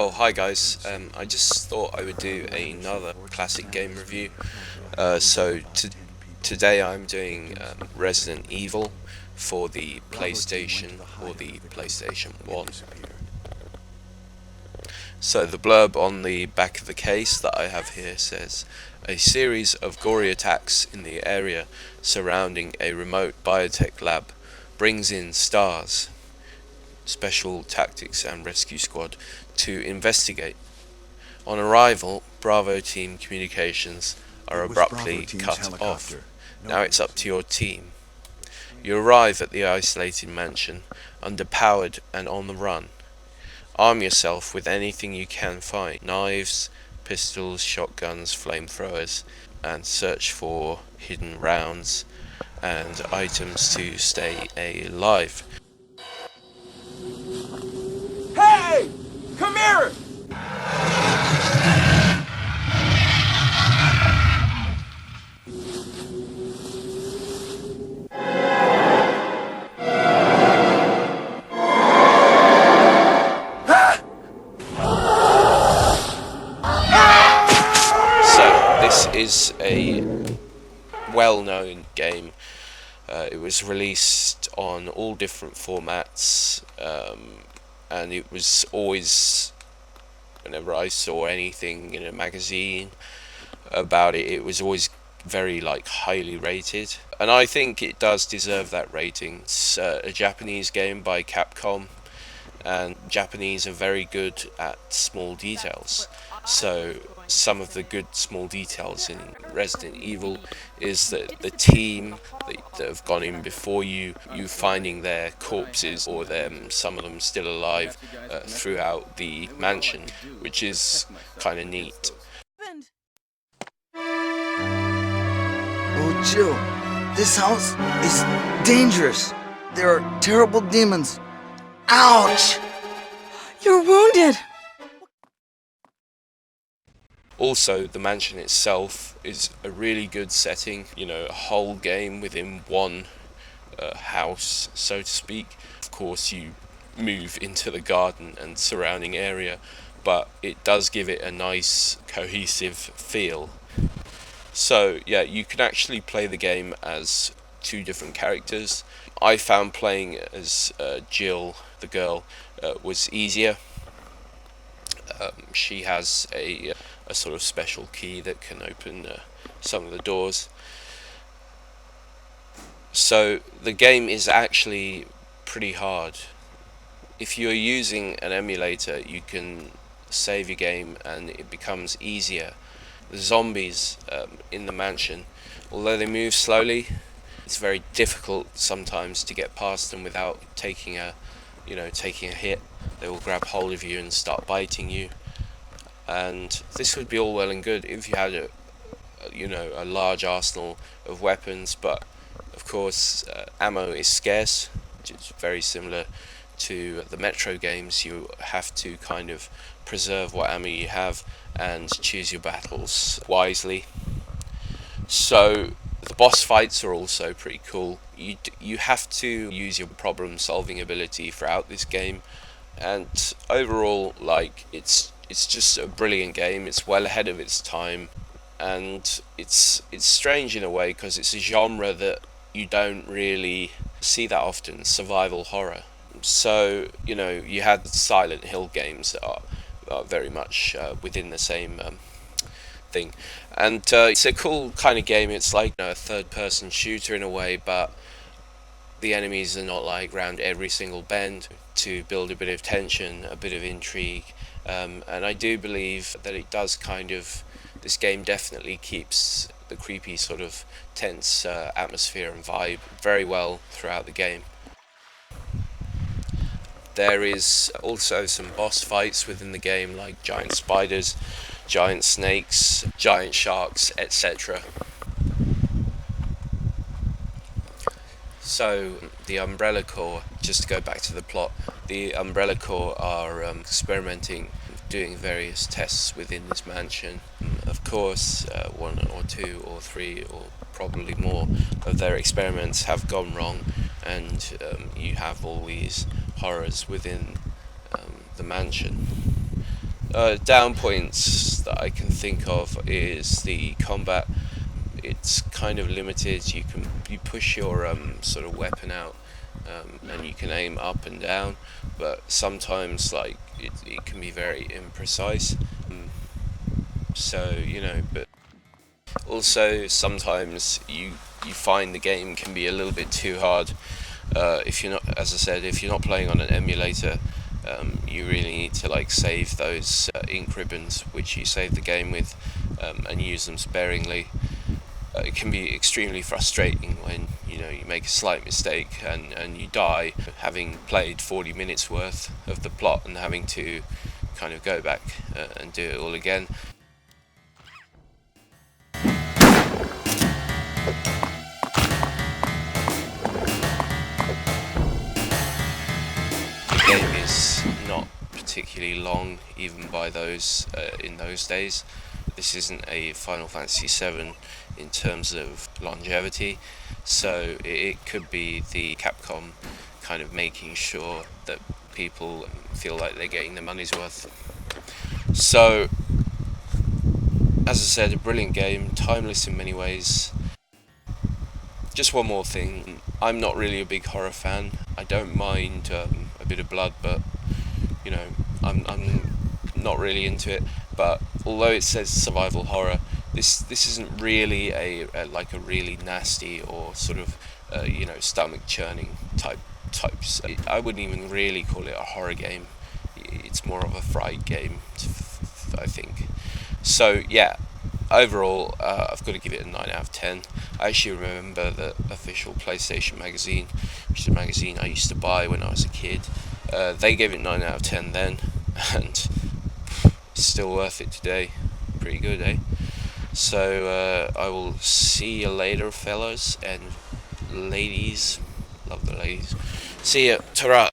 Oh, hi guys. I just thought I would do another classic game review. Today I'm doing Resident Evil for the PlayStation or the PlayStation 1. So the blurb on the back of the case that I have here says, a series of gory attacks in the area surrounding a remote biotech lab brings in STARS, Special Tactics and Rescue Squad, to investigate. On arrival, Bravo team communications are abruptly cut off. Now it's up to your team. You arrive at the isolated mansion, underpowered and on the run. Arm yourself with anything you can find: knives, pistols, shotguns, flamethrowers, and search for hidden rounds and items to stay alive. Hey! Come here! So this is a well-known game. It was released on all different formats, and it was always, whenever I saw anything in a magazine about it, it was always very highly rated, and I think it does deserve that rating. It's a Japanese game by Capcom, and Japanese are very good at small details. So some of the good small details in Resident Evil is that the team that have gone in before you finding their corpses or some of them still alive throughout the mansion, which is kind of neat. Oh, Jill, this house is dangerous. There are terrible demons. Ouch! You're wounded! Also, the mansion itself is a really good setting, a whole game within one house, so to speak. Of course, you move into the garden and surrounding area, but it does give it a nice, cohesive feel. So, yeah, you can actually play the game as two different characters. I found playing as Jill, the girl, was easier. She has a sort of special key that can open some of the doors. So the game is actually pretty hard. If you're using an emulator, you can save your game and it becomes easier. The zombies in the mansion, although they move slowly, it's very difficult sometimes to get past them without taking a hit. They will grab hold of you and start biting you. And this would be all well and good if you had a large arsenal of weapons, but of course ammo is scarce, which is very similar to the Metro games. You have to kind of preserve what ammo you have and choose your battles wisely. So the boss fights are also pretty cool. You have to use your problem solving ability throughout this game, and overall it's just a brilliant game. It's well ahead of its time, and it's strange in a way because it's a genre that you don't really see that often, survival horror. So you had the Silent Hill games that are very much within the same thing, and it's a cool kind of game. It's like a third-person shooter in a way, but the enemies are not round every single bend, to build a bit of tension, a bit of intrigue. And I do believe that it does this game definitely keeps the creepy sort of tense atmosphere and vibe very well throughout the game. There is also some boss fights within the game, like giant spiders, giant snakes, giant sharks, etc. So the Umbrella Corps, just to go back to the plot, the Umbrella Corps are experimenting, doing various tests within this mansion. Of course, one or two or three or probably more of their experiments have gone wrong, and you have all these horrors within the mansion. Down points that I can think of is the combat. It's kind of limited. You push your sort of weapon out, and you can aim up and down, but sometimes like it can be very imprecise. So but also sometimes you find the game can be a little bit too hard. If you're not, as I said, if you're not playing on an emulator, you really need to like save those ink ribbons which you save the game with, and use them sparingly. It can be extremely frustrating when you make a slight mistake and you die, having played 40 minutes worth of the plot and having to kind of go back and do it all again. The game is not particularly long, even by those in those days. This isn't a Final Fantasy VII in terms of longevity, so it could be the Capcom kind of making sure that people feel like they're getting their money's worth. So, as I said, a brilliant game, timeless in many ways. Just one more thing, I'm not really a big horror fan. I don't mind a bit of blood, but I'm not really into it. But although it says survival horror, this isn't really a really nasty or sort of stomach churning types. I wouldn't even really call it a horror game. It's more of a fright game, I think. So yeah, overall, I've got to give it a 9 out of 10. I actually remember the official PlayStation magazine, which is a magazine I used to buy when I was a kid. They gave it 9 out of 10 then, and it's still worth it today. Pretty good, eh? So I will see you later, fellas and ladies. Love the ladies. See ya. Ta-ra.